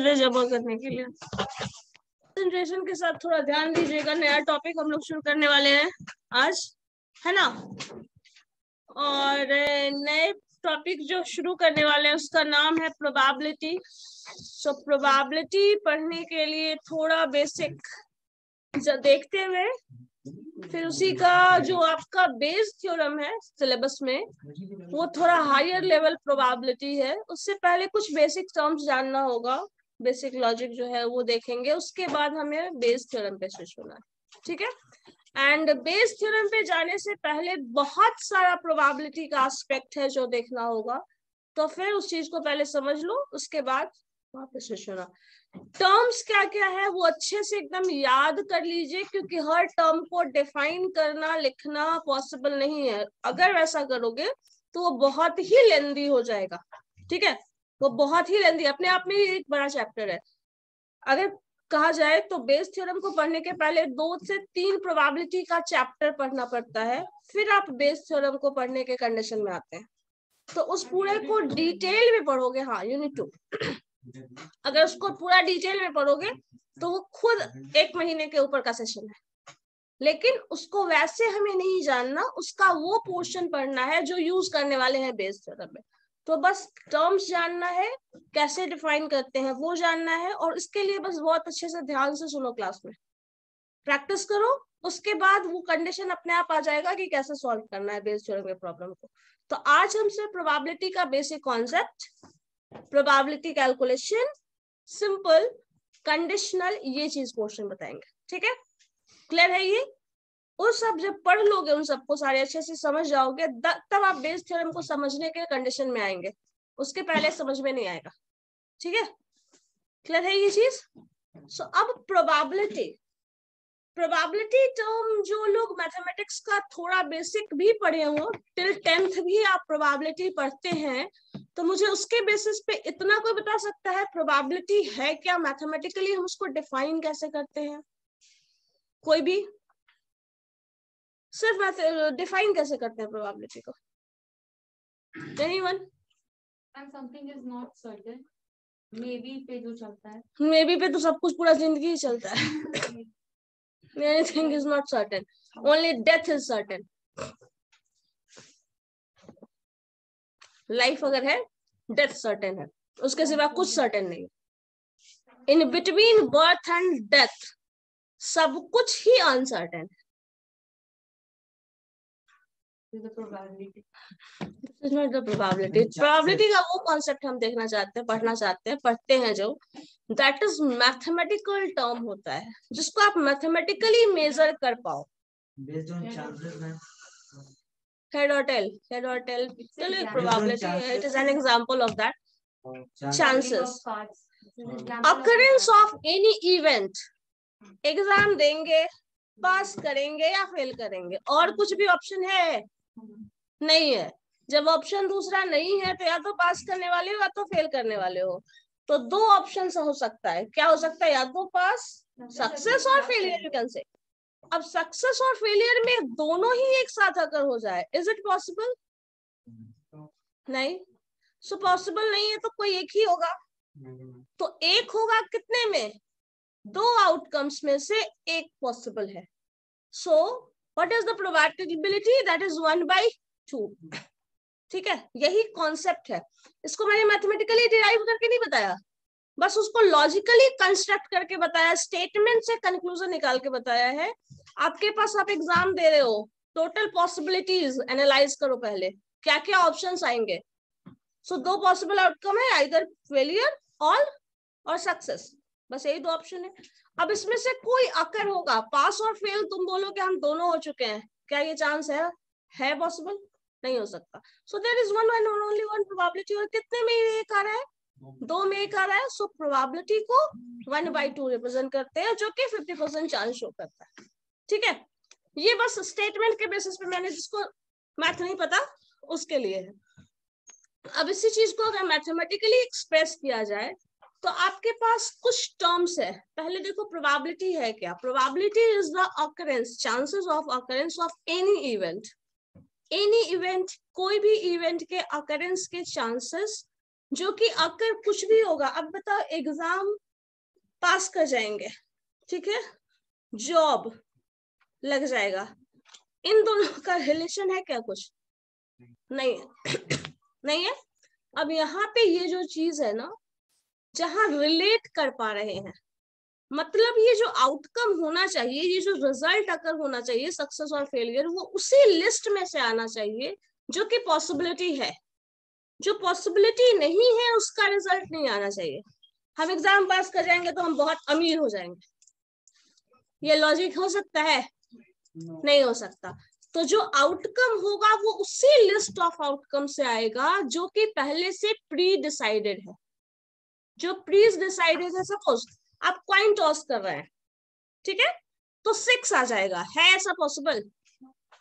नजरें जमा करने के लिए। कंसंट्रेशन के साथ थोड़ा ध्यान दीजिएगा, नया टॉपिक हम लोग शुरू करने वाले हैं आज, है ना। और नए टॉपिक जो शुरू करने वाले हैं उसका नाम है प्रोबेबिलिटी। सो प्रोबेबिलिटी पढ़ने के लिए थोड़ा बेसिक देखते हुए फिर उसी का जो आपका बेस थ्योरम है सिलेबस में वो थोड़ा हायर लेवल प्रोबेबिलिटी है, उससे पहले कुछ बेसिक टर्म्स जानना होगा, बेसिक लॉजिक जो है वो देखेंगे, उसके बाद हमें बेस थ्योरम पे स्विच होना है, ठीक है। एंड बेस थ्योरम पे जाने से पहले बहुत सारा प्रोबेबिलिटी का एस्पेक्ट है जो देखना होगा, तो फिर उस चीज को पहले समझ लो, उसके बाद वहां पे स्विच होना। टर्म्स क्या क्या है वो अच्छे से एकदम याद कर लीजिए, क्योंकि हर टर्म को डिफाइन करना लिखना पॉसिबल नहीं है। अगर वैसा करोगे तो वो बहुत ही लेंदी हो जाएगा, ठीक है। वो बहुत ही लेंदी अपने आप में ही एक बड़ा चैप्टर है। अगर कहा जाए तो बेस थ्योरम को पढ़ने के पहले 2 से 3 प्रोबेबिलिटी का चैप्टर पढ़ना पड़ता है, फिर आप बेस थ्योरम को पढ़ने के कंडीशन में आते हैं। तो उस पूरे को डिटेल में पढ़ोगे, हाँ यूनिट 2 अगर उसको पूरा डिटेल में पढ़ोगे तो वो खुद 1 महीने के ऊपर का सेशन है, लेकिन उसको वैसे हमें नहीं जानना, उसका वो पोर्शन पढ़ना है जो यूज करने वाले हैं बेस थ्योरम में। तो बस टर्म्स जानना है, कैसे डिफाइन करते हैं वो जानना है, और इसके लिए बस बहुत अच्छे से ध्यान से सुनो, क्लास में प्रैक्टिस करो, उसके बाद वो कंडीशन अपने आप आ जाएगा कि कैसे सॉल्व करना है बेस थ्योरम के प्रॉब्लम को। तो आज हमसे प्रोबेबिलिटी का basic concept, probability calculation, simple, conditional, ये चीज क्वेश्चन बताएंगे, ठीक है। क्लियर है ये? उस सब जब पढ़ लोगे, उन सबको सारे अच्छे से समझ जाओगे, तब आप बेस थ्योरम को समझने के कंडीशन में आएंगे, उसके पहले समझ में नहीं आएगा, ठीक है। क्लियर है ये चीज? सो अब प्रोबेबिलिटी टर्म जो लोग मैथमेटिक्स का थोड़ा बेसिक भी पढ़े हो, टिल 10th भी आप प्रोबेबिलिटी पढ़ते हैं, तो मुझे उसके बेसिस पे इतना कोई बता सकता है प्रोबेबिलिटी है क्या, मैथमेटिकली हम उसको डिफाइन कैसे करते हैं? कोई भी? सिर्फ डिफाइन कैसे करते हैं प्रोबेबिलिटी को? Anyone? Something is not certain, may be पे जो चलता है, मे बी पे तो सब कुछ पूरा जिंदगी ही चलता है। Anything is not certain, only death is certain. Life अगर है, डेथ सर्टेन है, उसके सिवा कुछ सर्टेन नहीं। In between birth and death सब कुछ ही अनसर्टेन है। प्रोबेबिलिटी का वो कॉन्सेप्ट हम देखना चाहते हैं, पढ़ना चाहते हैं, पढ़ते हैं जो, दैट इज मैथमेटिकल टर्म होता है, जिसको आप मैथमेटिकली मेजर कर पाओ। हेड और टेल चलो एक प्रोबेबिलिटी है, it is an example of that. Chances, occurrence of any event, exam देंगे, पास करेंगे या फेल करेंगे, और कुछ भी ऑप्शन है? नहीं है। जब ऑप्शन दूसरा नहीं है तो या तो पास करने वाले हो या तो फेल करने वाले हो। तो 2 ऑप्शन हो सकता है, क्या हो सकता है? या तो पास, सक्सेस और फेलियर, यू कैन से। अब सक्सेस और फेलियर में दोनों ही एक साथ अगर हो जाए, इज इट पॉसिबल? नहीं। सो पॉसिबल नहीं है तो कोई एक ही होगा। तो एक होगा कितने में? 2 आउटकम्स में से एक पॉसिबल है। So what is the probability? That is 1/2। ठीक है, यही कॉन्सेप्ट है। इसको मैंने मैथमेटिकली डिराइव करके नहीं बताया, बस उसको लॉजिकली कंस्ट्रक्ट करके बताया, स्टेटमेंट से कंक्लूजन निकाल के बताया है। आपके पास, आप एग्जाम दे रहे हो, टोटल पॉसिबिलिटीज एनालाइज करो पहले, क्या क्या ऑप्शंस आएंगे। सो 2 पॉसिबल आउटकम है, आइदर फेलियर और सक्सेस, बस यही 2 ऑप्शन है। अब इसमें से कोई अकर होगा, पास और फेल तुम बोलोगे हम दोनों हो चुके हैं, क्या ये चांस है पॉसिबल? नहीं हो सकता। So there is one and only one probability. और कितने में एक आ रहा है? 2 में एक आ रहा है। सो प्रोबेबिलिटी को 1/2 रिप्रेजेंट करते हैं, जो कि 50% चांस शो करता है, ठीक है। ये बस स्टेटमेंट के बेसिस पे मैंने, जिसको मैथ नहीं पता उसके लिए है। अब इसी चीज को अगर मैथमेटिकली एक्सप्रेस किया जाए तो आपके पास कुछ टर्म्स है। पहले देखो प्रोबेबिलिटी है क्या। Probability is the occurrence, chances of occurrence of any event. Any event, कोई भी इवेंट के अकरेंस के चांसेस जो कि अगर कुछ भी होगा, अब बताओ एग्जाम पास कर जाएंगे, ठीक है, जॉब लग जाएगा, इन दोनों का रिलेशन है क्या? कुछ नहीं है। नहीं है। अब यहाँ पे ये जो चीज है ना, जहां रिलेट कर पा रहे हैं, मतलब ये जो आउटकम होना चाहिए, ये जो रिजल्ट अगर होना चाहिए सक्सेस और फेलियर, वो उसी लिस्ट में से आना चाहिए जो कि पॉसिबिलिटी है। जो पॉसिबिलिटी नहीं है उसका रिजल्ट नहीं आना चाहिए। हम एग्जाम पास कर जाएंगे तो हम बहुत अमीर हो जाएंगे, ये लॉजिक हो सकता है? नहीं हो सकता। तो जो आउटकम होगा वो उसी लिस्ट ऑफ आउटकम से आएगा जो कि पहले से प्री डिसाइडेड है। जो प्री डिसाइडेड है, सपोज आप कॉइन टॉस कर रहे हैं, ठीक है, तो 6 आ जाएगा, है ऐसा पॉसिबल?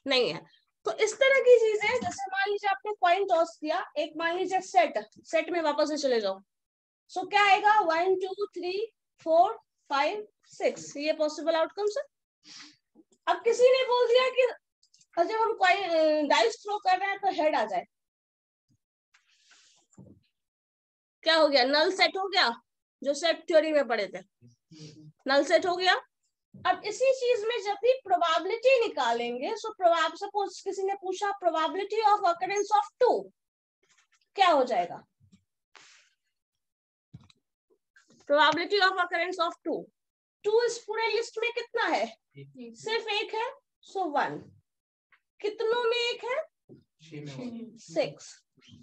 नहीं है। तो इस तरह की चीजें, जैसे मान लीजिए आपने कॉइन टॉस किया, एक मान लीजिए सेट में वापस से चले जाओ, सो क्या आएगा? 1 2 3 4 5 6, ये पॉसिबल आउटकम्स है। अब किसी ने बोल दिया कि जब हम डाइस थ्रो कर रहे हैं तो हेड आ जाए, क्या हो गया? नल सेट हो गया, जो सेट थ्योरी में पढ़े थे, नल सेट हो गया। अब इसी चीज में जब भी प्रोबेबिलिटी निकालेंगे, सपोज किसी ने पूछा प्रोबेबिलिटी ऑफ अकरेंस ऑफ 2, क्या हो जाएगा? प्रोबेबिलिटी ऑफ अकरेंस ऑफ 2 इस पूरे लिस्ट में कितना है? सिर्फ एक है, सो 1। कितनों में एक है? 6।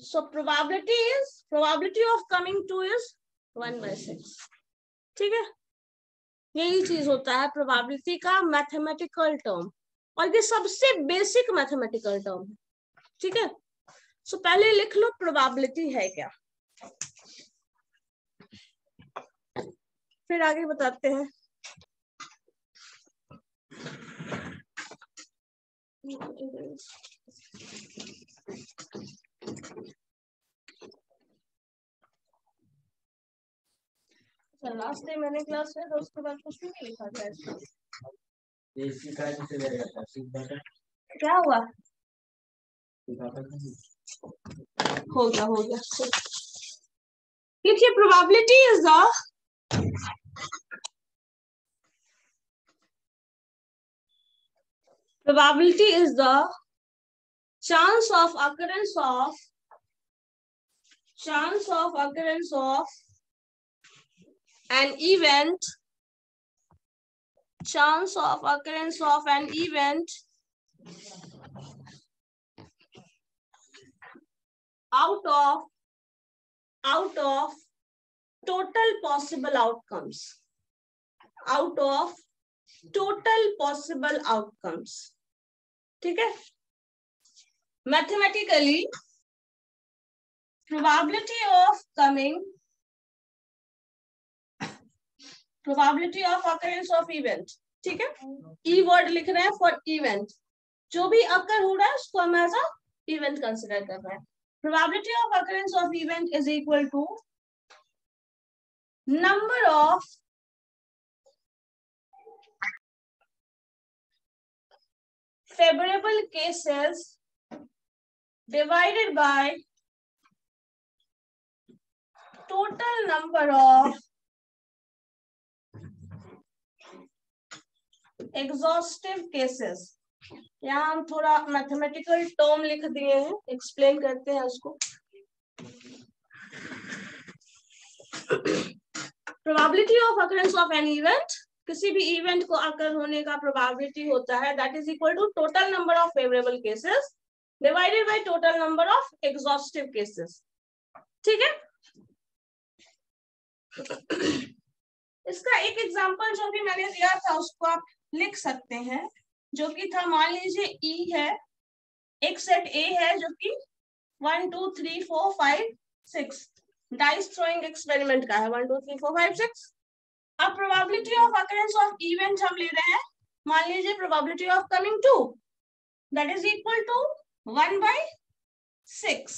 So probability of coming 2 is 1/6। ठीक है, यही चीज होता है प्रोबेबिलिटी का मैथमेटिकल टर्म, और ये सबसे बेसिक मैथमेटिकल टर्म है। ठीक है, सो पहले लिख लो प्रोबेबिलिटी है क्या, फिर आगे बताते हैं। लास्ट डे मैंने क्लास है तो उसके बाद कुछ भी नहीं लिखा था इसमें। क्या हुआ? हो गया। देखिए, probability is the chance of occurrence of an event, chance of occurrence of an event out of total possible outcomes, out of total possible outcomes। ठीक है, mathematically probability of occurrence of event, ठीक है, ई word लिख रहे हैं for event, जो भी अकर हो रहा है उसको हम एज अ इवेंट कंसिडर कर रहे हैं। probability of occurrence of event is equal to number of favorable cases divided by total number of exhaustive cases। यहाँ हम थोड़ा मैथमेटिकल टर्म लिख दिए हैं, एक्सप्लेन करते हैं उसको। Probability of occurrence of an event, किसी भी इवेंट को अकर होने का प्रोबेबिलिटी होता है, that is equal to total number of favourable cases divided by total number of exhaustive cases. ठीक है, इसका एक एग्जांपल जो भी मैंने दिया था उसको आप लिख सकते हैं, जो कि था, मान लीजिए ई है, एक सेट ए है जो कि 1 2 3 4 5 6 डाइस थ्रोइंग एक्सपेरिमेंट का है, 1 2 3 4 5 6। अब probability of occurrence of event हम ले रहे हैं, मान लीजिए probability of coming 2, that is equal to 1/6।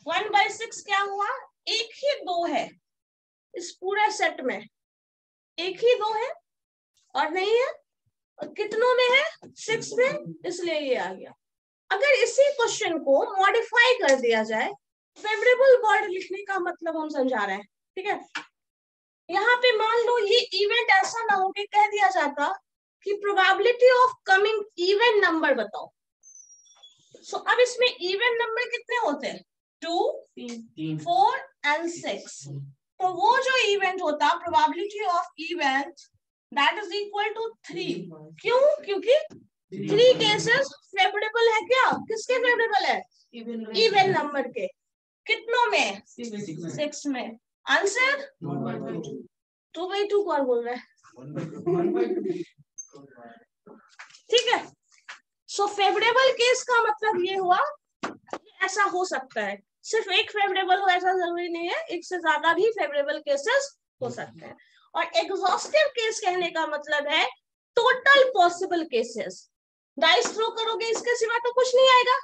1/6 क्या हुआ? एक ही 2 है इस पूरे सेट में, एक ही 2 है और नहीं है, और कितनों में है? 6 में, इसलिए ये आ गया। अगर इसी क्वेश्चन को मॉडिफाई कर दिया जाए फेवरेबल वर्ड लिखने का मतलब हम समझा रहे हैं, ठीक है। यहाँ पे मान लो ये इवेंट ऐसा ना हो कि कह दिया जाता कि probability of coming even number बताओ। सो अब इसमें इवन नंबर कितने होते हैं? 2, 4 एंड 6। तो वो जो इवेंट होता probability of event that is equal to 3। क्यों? क्योंकि 3 केसेस फेवरेबल है। क्या किसके फेवरेबल है? इवन नंबर के। कितनों में? 6 में। आंसर 2/2 कौन बोल रहा है? ठीक है। सो फेवरेबल केस का मतलब ये हुआ ऐसा हो सकता है, सिर्फ एक फेवरेबल हो ऐसा जरूरी नहीं है, एक से ज्यादा भी फेवरेबल केसेस हो सकते हैं। और एग्जॉस्टिव केस कहने का मतलब है total possible cases. Dice throw करोगे इसके सिवा तो कुछ नहीं आएगा,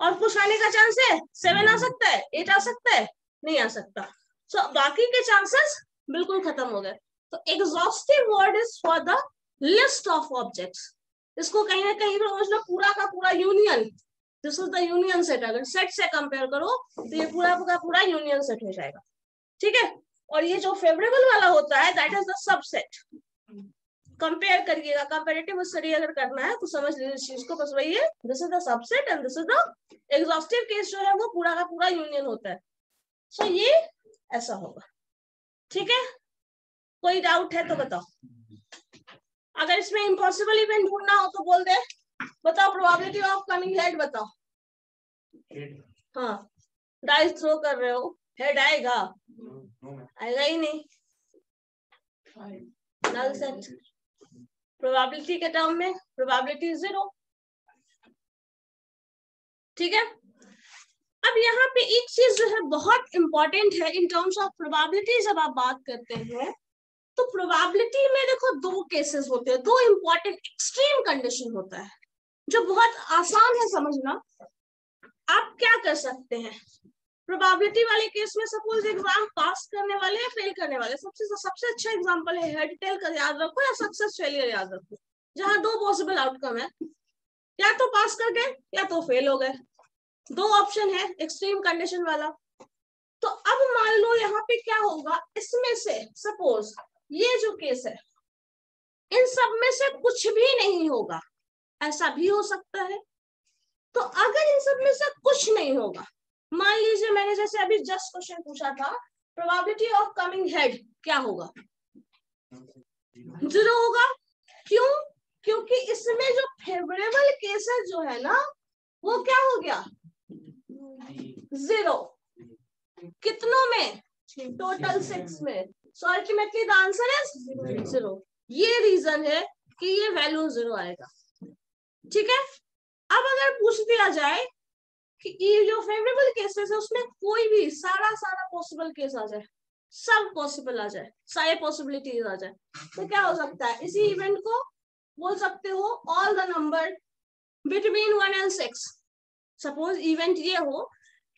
और कुछ आने का चांस है? 7 आ सकता है, 8 आ सकता है, नहीं आ सकता। सो बाकी के चांसेस बिल्कुल खत्म हो गए। तो exhaustive word is for the list of objects. इसको कहीं ना कहीं समझना पूरा का पूरा union, this is the union set. अगर सेट से कंपेयर करो तो ये पूरा का पूरा यूनियन सेट हो जाएगा, ठीक है। और ये जो फेवरेबल वाला होता है that is the subset. Compare करिएगा, कंपैरेटिव स्टडी अगर करना है तो समझ लीजिए इस चीज को, बस वही है, this is the subset and this is the exhaustive case. जो है वो पूरा का पूरा यूनियन होता है। सो ये ऐसा होगा, ठीक है। कोई डाउट है तो बताओ। अगर इसमें इम्पॉसिबल इवेंट ढूंढना हो तो बोल दे। बताओ प्रोबेबिलिटी ऑफ कमिंग हेड बताओ। हाँ, डाइस थ्रो कर रहे हो, हेड आएगा? आएगा ही नहीं, नल सेट। प्रोबेबिलिटी के टर्म में प्रोबेबिलिटी 0, ठीक है। अब यहाँ पे एक चीज जो है बहुत इंपॉर्टेंट है इन टर्म्स ऑफ प्रोबेबिलिटी। जब आप बात करते हैं तो प्रोबेबिलिटी में देखो 2 केसेस होते हैं, 2 इंपॉर्टेंट एक्सट्रीम कंडीशन होता है जो बहुत आसान है समझना। आप क्या कर सकते हैं प्रोबेबिलिटी वाले केस में? सपोज एग्जाम पास करने वाले या फेल करने वाले, सबसे अच्छा एग्जांपल है हेड टेल का, याद रखो, या सक्सेस फेलियर याद रखो, जहां 2 पॉसिबल आउटकम है, या तो पास कर गए या तो फेल हो गए। 2 ऑप्शन है एक्सट्रीम कंडीशन वाला। तो अब मान लो यहाँ पे क्या होगा, इसमें से सपोज ये जो केस है इन सब में से कुछ भी नहीं होगा, ऐसा भी हो सकता है। तो अगर इन सब में से कुछ नहीं होगा, मान लीजिए मैंने जैसे अभी जस्ट क्वेश्चन पूछा था, प्रोबेबिलिटी ऑफ कमिंग हेड क्या होगा? 0 होगा। क्यों? क्योंकि इसमें जो फेवरेबल केसेस जो है ना वो क्या हो गया? 0। कितनों में? टोटल 6 में। So ultimately the answer is 0। ये रीजन है कि ये वैल्यू 0 आएगा, ठीक है। अब अगर पूछ दिया जाए कि ये जो फेवरेबल केसेस है उसमें कोई भी सारा पॉसिबल केस आ जाए, सब पॉसिबल आ जाए, सारे पॉसिबिलिटीज आ जाए, तो क्या हो सकता है? इसी इवेंट को बोल सकते हो all the number between 1 and 6। Suppose event ये हो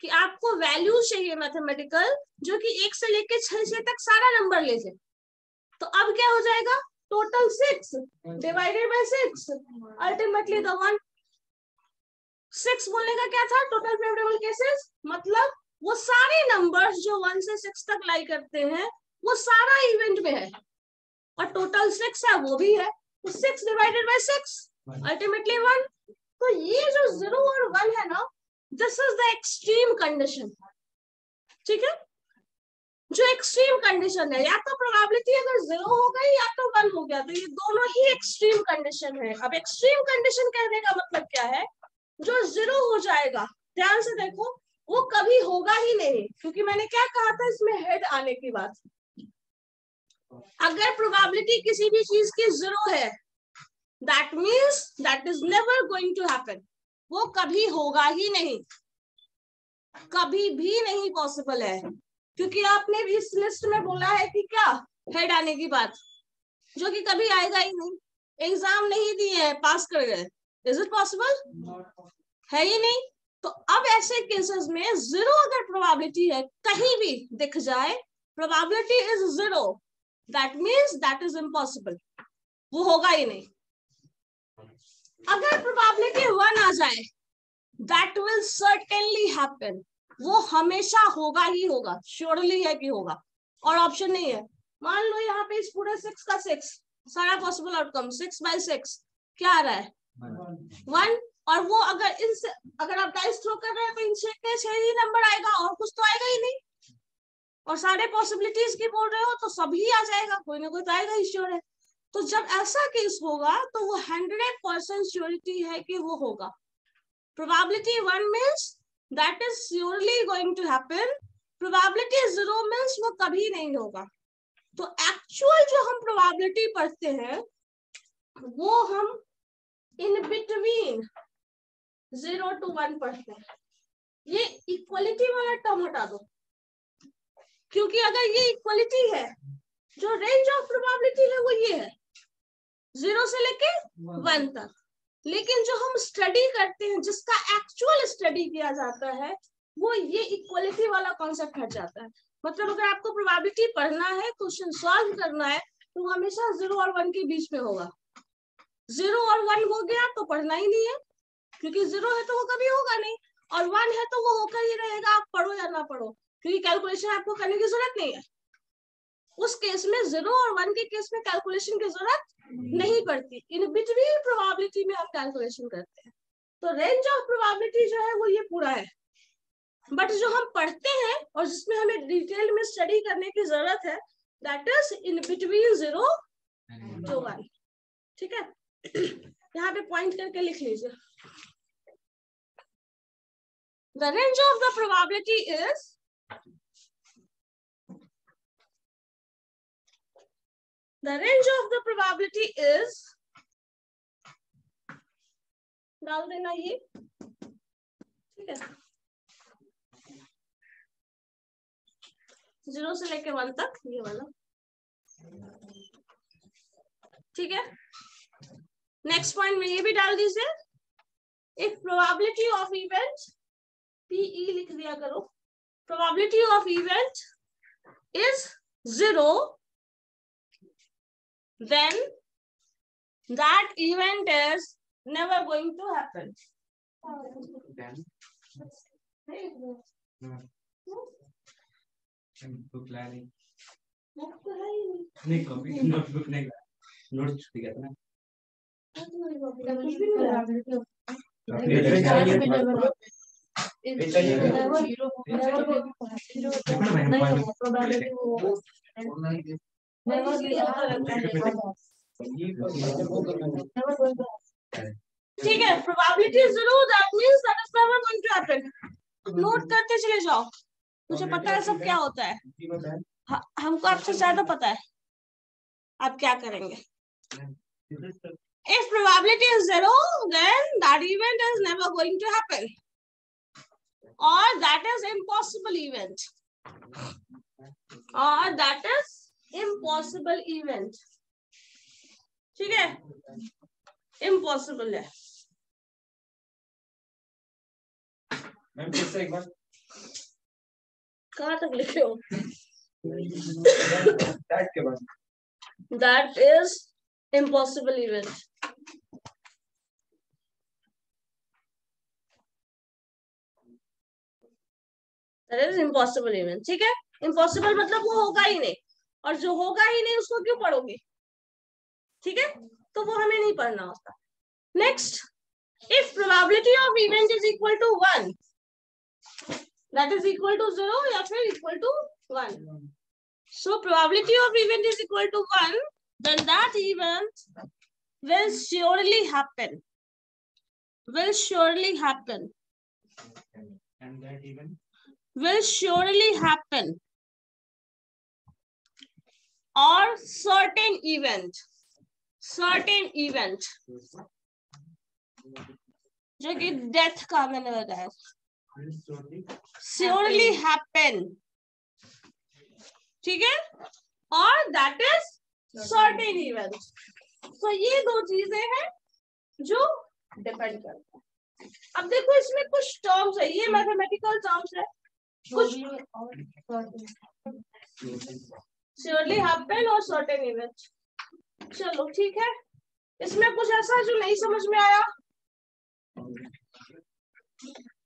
कि आपको वैल्यू चाहिए मैथमेटिकल जो कि 1 से लेके 6 तक सारा नंबर ले जाए, तो अब क्या हो जाएगा? Total 6 divided by 6 ultimately the 1। 6 बोलने का क्या था? टोटल फेवरेबल केसेस, मतलब वो सारे नंबर्स जो 1 से 6 तक लाई करते हैं वो सारा इवेंट में है, और टोटल 6 है वो भी है, तो 6 डिवाइडेड बाय 6 अल्टीमेटली 1। तो ये जो 0 और 1 है ना, this is the extreme condition, ठीक है। जो एक्सट्रीम कंडीशन है, या तो प्रोबेबिलिटी अगर 0 हो गई या तो 1 हो गया, तो ये दोनों ही एक्सट्रीम कंडीशन है। अब एक्सट्रीम कंडीशन कहने का मतलब क्या है? जो 0 हो जाएगा, ध्यान से देखो, वो कभी होगा ही नहीं, क्योंकि मैंने क्या कहा था इसमें हेड आने की बात। अगर प्रोबेबिलिटी किसी भी चीज की 0 है, that means that is never going to happen, वो कभी होगा ही नहीं, कभी भी नहीं पॉसिबल है, क्योंकि आपने भी इस लिस्ट में बोला है कि क्या हेड आने की बात, जो कि कभी आएगा ही नहीं। एग्जाम नहीं दिए, पास कर गए, इज इट पॉसिबल? है ही नहीं। तो अब ऐसे केसेस में 0 अगर प्रोबेबिलिटी है, कहीं भी दिख जाए probability is 0, that means that is impossible, वो होगा ही नहीं। अगर प्रोबेबिलिटी 1 आ जाए, दैट विल सर्टेनली हैपन, वो हमेशा होगा ही होगा, श्योरली है कि होगा, और ऑप्शन नहीं है। मान लो यहाँ पे इस पूरे 6 का 6 सारा पॉसिबल आउटकम 6/6 क्या आ रहा है 1, और वो अगर आप डाइस थ्रो कर रहे हैं तो इन 6 के 6 ही नंबर आएगा, और कुछ तो आएगा ही नहीं। और सारे पॉसिबिलिटीज की बोल रहे हो तो सभी आ जाएगा, कोई ना कोई तो आएगा ही, श्योर है। तो जब ऐसा केस होगा तो वो 100% श्योरिटी है कि वो होगा। Probability 1 means that is surely going to happen, probability 0 means वो कभी नहीं होगा। तो एक्चुअल जो हम प्रोबेबिलिटी पढ़ते हैं वो हम इन बिटवीन 0 to 1 पढ़ते हैं। ये इक्वलिटी वाला टर्म हटा दो, क्योंकि अगर ये इक्वलिटी है, जो रेंज ऑफ प्रोबेबिलिटी है वो ये है 0 से लेके 1 तक। लेकिन जो हम स्टडी करते हैं, जिसका एक्चुअल स्टडी किया जाता है, वो ये इक्वलिटी वाला कॉन्सेप्ट हट जाता है। मतलब अगर आपको प्रोबेबिलिटी पढ़ना है, क्वेश्चन सॉल्व करना है, तो हमेशा 0 और 1 के बीच में होगा। 0 और 1 हो गया तो पढ़ना ही नहीं है, क्योंकि 0 है तो वो कभी होगा नहीं, और 1 है तो वो होकर ही रहेगा, आप पढ़ो या ना पढ़ो, क्योंकि कैलकुलेशन आपको करने की जरूरत नहीं है। उस केस में 0 और 1 के केस में कैलकुलेशन की जरूरत नहीं पड़ती। इन बिटवीन प्रोबेबिलिटी में हम कैलकुलेशन करते हैं। तो रेंज ऑफ प्रोबेबिलिटी जो है वो ये पूरा है। बट जो हम पढ़ते हैं और जिसमें हमें डिटेल में स्टडी करने की जरूरत है, that is in between 0 to 1। ठीक है, यहाँ पे पॉइंट करके लिख लीजिए। The range of the probability is डाल देना ये, ठीक है, 0 से लेके 1 तक ये वाला, ठीक है। नेक्स्ट पॉइंट में ये भी डाल दीजिए, if probability of event PE लिख दिया करो, probability of event is 0, then that event is never going to happen. नहीं कॉपी नोटबुक नहीं, नोट छूट गया था ना। ठीक है, probability 0, that means that is never going to happen. Note करते चले जाओ, मुझे पता है सब क्या होता है, हमको आपसे ज्यादा पता है आप क्या करेंगे। If probability is 0, then that event is never going to happen, or that is impossible event, or that is impossible event। ठीक है, impossible है। मैम फिर से एक बार कहाँ तक लिखे हो? दैट के बाद That is impossible event। That is impossible event। ठीक है, impossible मतलब वो होगा ही नहीं, और जो होगा ही नहीं उसको क्यों पढ़ोगे? ठीक है, तो वो हमें नहीं पढ़ना होता। Next, if probability of event is equal to 1, that is equal to 0 या फिर equal to 1, so probability of event is equal to 1, then that event will surely happen, will surely happen, and that even will surely happen, or certain event जो कि death का मैंने बताया, surely happen, ठीक है, और that is certain event। तो ये दो चीजें हैं जो डिपेंड करता है। अब देखो इसमें कुछ टर्म्स है, ये मैथमेटिकल टर्म्स है, कुछ surely happen और certain event। चलो ठीक है, इसमें कुछ ऐसा जो नहीं समझ में आया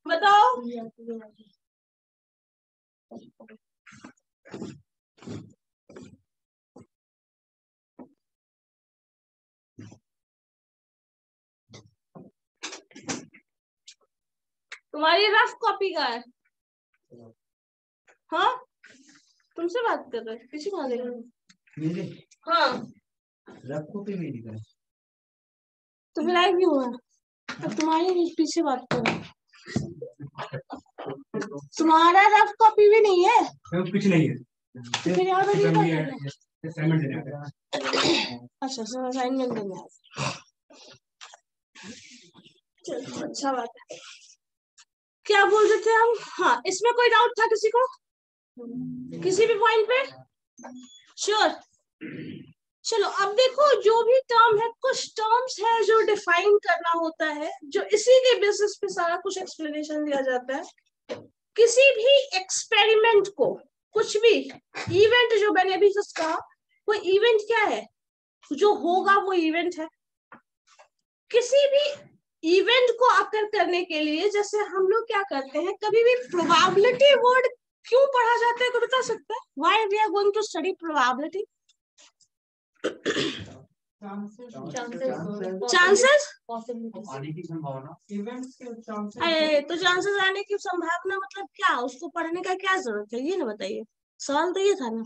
बताओ। तुम्हारी रफ कॉपी का है? हाँ, तुमसे बात कर रहे हैं, किसी को देख रहे? हाँ, रफ कॉपी मेरी का तो फिर आई क्यों है? तो तुम्हारे पीछे बात कर रहे, तुम्हारा रफ कॉपी भी नहीं है? कुछ नहीं है। तो फिर यहाँ पे असाइनमेंट देने आते हैं। अच्छा, सर असाइनमेंट देने आते। चलो अच्छा बात है। क्या बोल रहे थे हम? हाँ, इसमें कोई डाउट था किसी को? किसी भी पॉइंट पे? श्योर। चलो अब देखो, जो भी टर्म है, कुछ टर्म्स है जो डिफाइन करना होता है, जो इसी के बेसिस पे सारा कुछ एक्सप्लेनेशन दिया जाता है। किसी भी एक्सपेरिमेंट को, कुछ भी इवेंट, जो मैंने अभी जस्ट कहा, वो इवेंट क्या है? जो होगा वो इवेंट है। किसी भी इवेंट को आकर करने के लिए जैसे हम लोग क्या करते हैं, कभी भी प्रोबेबिलिटी वर्ड क्यों पढ़ा जाता है, कोई बता सकता है? Why we are going to study probability? Chances, आने की संभावना, अरे तो चांसेस आने की संभावना मतलब क्या? उसको पढ़ने का क्या जरूरत है, ये ना बताइए। सवाल तो ये था ना।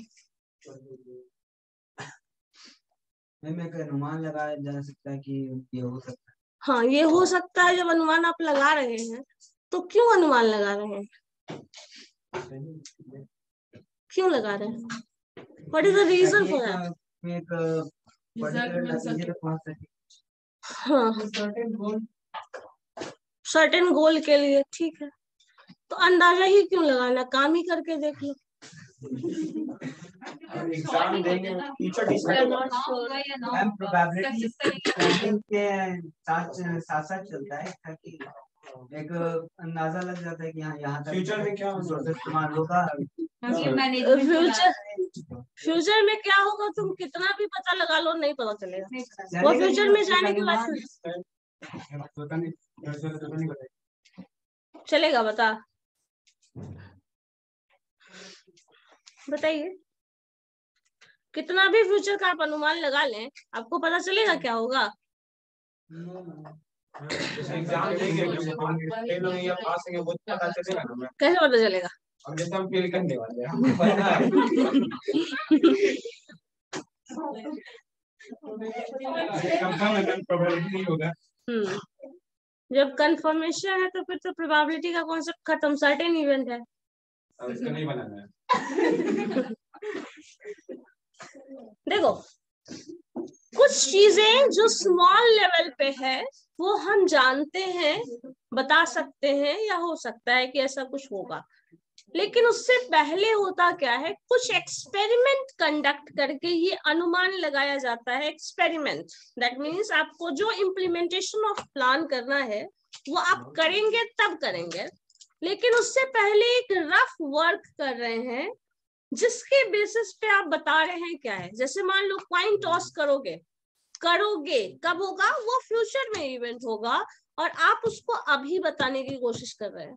मैं अनुमान लगाया जा सकता है कि ये हो सकता है। हाँ, ये हो सकता है। जब अनुमान आप लगा रहे हैं तो क्यों अनुमान लगा रहे हैं? क्यों लगा रहे हैं? What is the reason for that? हाँ, सर्टेन गोल के लिए, ठीक है। तो अंदाजा ही क्यों लगाना, काम ही करके देख लो। एग्जाम देंगे, teacher decide ma'am probability planning के साथ साथ चलता है, ताकि एक अंदाजा लग जाता है कि यहाँ तक फ्यूचर में क्या इस्तेमाल होगा। फ्यूचर में क्या होगा तुम कितना भी पता लगा लो, नहीं पता चलेगा। वो फ्यूचर में जाने के बाद चलेगा। बताइए, कितना भी फ्यूचर का आप अनुमान लगा लें, आपको पता चलेगा क्या होगा? एग्जाम देंगे, फेल होंगे या पास होंगे वो पता चलेगा ना। कैसे पता चलेगा? अब जैसे हम फेल करने वाले हैं, हमको पता है। कंफर्म प्रोबेबिलिटी नहीं होगा। जब कंफर्मेशन है तो फिर तो प्रोबेबिलिटी का कॉन्सेप्ट खत्म, सर्टेन इवेंट है। अब इसका नहीं बनाना है। देखो, कुछ चीजें जो स्मॉल लेवल पे है वो हम जानते हैं, बता सकते हैं, या हो सकता है कि ऐसा कुछ होगा। लेकिन उससे पहले होता क्या है, कुछ एक्सपेरिमेंट कंडक्ट करके ये अनुमान लगाया जाता है। एक्सपेरिमेंट दैट मीन्स आपको जो इम्प्लीमेंटेशन ऑफ प्लान करना है वो आप करेंगे, तब करेंगे। लेकिन उससे पहले एक रफ वर्क कर रहे हैं जिसके बेसिस पे आप बता रहे हैं क्या है। जैसे मान लो कॉइन टॉस करोगे, कब होगा? वो फ्यूचर में इवेंट होगा और आप उसको अभी बताने की कोशिश कर रहे हैं।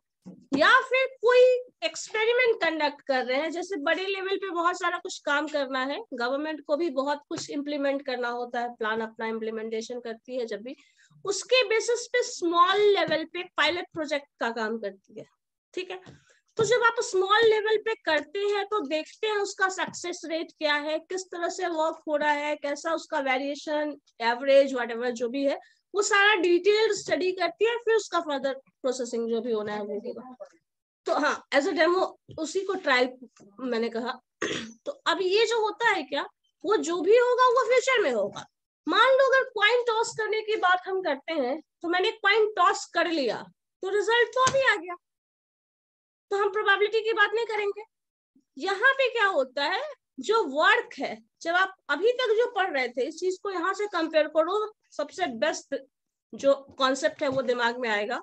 या फिर कोई एक्सपेरिमेंट कंडक्ट कर रहे हैं, जैसे बड़े लेवल पे बहुत सारा कुछ काम करना है, गवर्नमेंट को भी बहुत कुछ इम्प्लीमेंट करना होता है, प्लान अपना इम्प्लीमेंटेशन करती है, जब भी उसके बेसिस पे स्मॉल लेवल पे पायलट प्रोजेक्ट का काम करती है। ठीक है, तो जब आप स्मॉल लेवल पे करते हैं तो देखते हैं उसका सक्सेस रेट क्या है, किस तरह से वर्क हो रहा है, कैसा उसका वेरिएशन, एवरेज, व्हाटएवर जो भी है, वो सारा डिटेल स्टडी करती है। फिर उसका फर्दर प्रोसेसिंग जो भी होना है वो होगा। तो हाँ, एज अ डेमो उसी को ट्रायल मैंने कहा। तो अब ये जो होता है क्या, वो जो भी होगा वो फ्यूचर में होगा। मान लो अगर कॉइन टॉस करने की बात हम करते हैं, तो मैंने कॉइन टॉस कर लिया तो रिजल्ट तो अभी आ गया, तो हम प्रोबेबिलिटी की बात नहीं करेंगे। यहाँ पे क्या होता है, जो वर्क है, जब आप अभी तक जो पढ़ रहे थे इस चीज को यहाँ से कंपेयर करो, सबसे बेस्ट जो कॉन्सेप्ट है वो दिमाग में आएगा।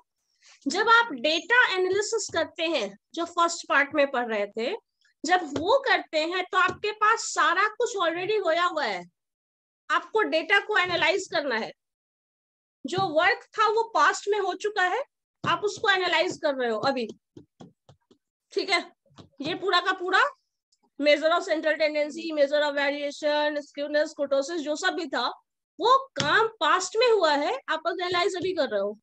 जब आप डेटा एनालिसिस करते हैं, जो फर्स्ट पार्ट में पढ़ रहे थे, जब वो करते हैं तो आपके पास सारा कुछ ऑलरेडी होया हुआ है, आपको डेटा को एनालाइज करना है। जो वर्क था वो पास्ट में हो चुका है, आप उसको एनालाइज कर रहे हो अभी। ठीक है, ये पूरा का पूरा measure of central tendency, measure of variation, skewness, कुर्टोसिस, जो सब भी था वो काम पास्ट में हुआ है, आप एनालाइज अभी कर रहे हो।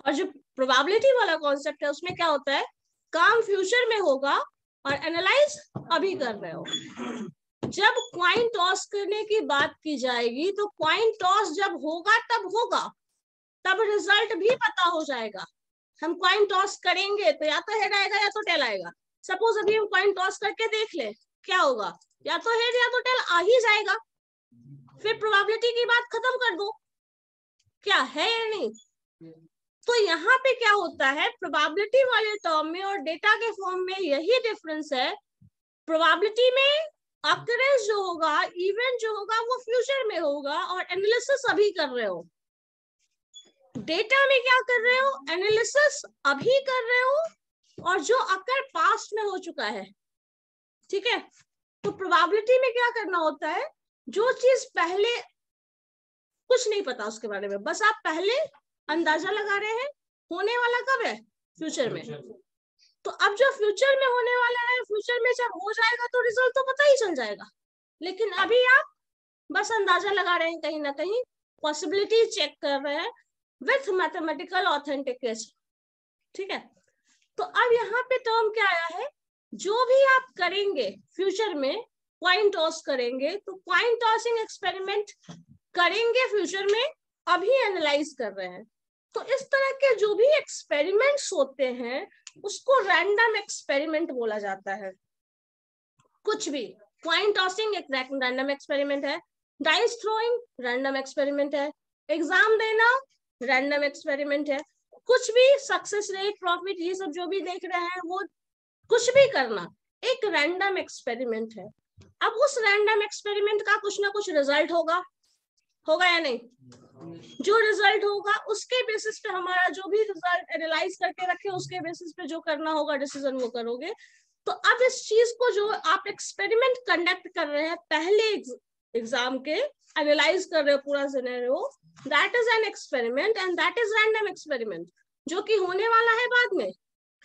और जो प्रोबेबिलिटी वाला कॉन्सेप्ट है उसमें क्या होता है, काम फ्यूचर में होगा और एनालाइज अभी कर रहे हो। जब क्वाइन टॉस करने की बात की जाएगी तो क्वाइन टॉस जब होगा तब रिजल्ट भी पता हो जाएगा। हम क्वाइन टॉस करेंगे तो या तो हेड आएगा या तो टेल आएगा। सपोज अभी हम क्वाइन टॉस करके देख ले क्या होगा, या तो हेड या तो टेल आ ही जाएगा, फिर प्रोबेबिलिटी की बात खत्म कर दो, क्या है या नहीं। तो यहाँ पे क्या होता है, प्रोबेबिलिटी वाले टर्म में और डेटा के फॉर्म में यही डिफरेंस है। प्रोबेबिलिटी में अकरेंस जो होगा, इवेंट जो होगा वो फ्यूचर में होगा और एनालिसिस अभी कर रहे हो। डेटा में क्या कर रहे हो, एनालिसिस अभी कर रहे हो और जो अकर पास्ट में हो चुका है। ठीक है, तो प्रोबेबिलिटी में क्या करना होता है, जो चीज पहले कुछ नहीं पता उसके बारे में, बस आप पहले अंदाजा लगा रहे हैं, होने वाला कब है, फ्यूचर में। तो अब जो फ्यूचर में होने वाला है, फ्यूचर में जब हो जाएगा तो रिजल्ट तो पता ही चल जाएगा, लेकिन अभी आप बस अंदाजा लगा रहे हैं, कहीं ना कहीं पॉसिबिलिटी चेक कर रहे हैं विथ मैथमेटिकल ऑथेंटिकेशन। ठीक है, तो अब यहाँ पे टर्म क्या आया है, जो भी आप करेंगे फ्यूचर में, क्वाइन टॉस करेंगे तो क्वाइन टॉसिंग एक्सपेरिमेंट करेंगे फ्यूचर में, अभी एनालाइज कर रहे हैं। तो इस तरह के जो भी एक्सपेरिमेंट्स होते हैं उसको रैंडम एक्सपेरिमेंट बोला जाता है। कुछ भी, क्वाइन टॉसिंग एक रैंडम एक्सपेरिमेंट है, डाइस थ्रोइंग रैंडम एक्सपेरिमेंट है, एग्जाम देना रैंडम एक्सपेरिमेंट है, कुछ भी सक्सेस रेट, प्रॉफिट, ये सब जो भी देख रहे हैं वो कुछ भी करना एक रैंडम एक्सपेरिमेंट है। अब उस रैंडम एक्सपेरिमेंट का कुछ ना कुछ रिजल्ट होगा या नहीं, जो रिजल्ट होगा उसके बेसिस पे हमारा जो भी रिजल्ट एनालाइज करके रखे उसके बेसिस पे जो करना होगा डिसीजन वो करोगे। तो अब इस चीज को जो आप एक्सपेरिमेंट कंडक्ट कर रहे हैं पहले एग्जाम के, एनालाइज कर रहे हो पूरा scenario, that is an experiment and that is random experiment, जो कि होने वाला है बाद में।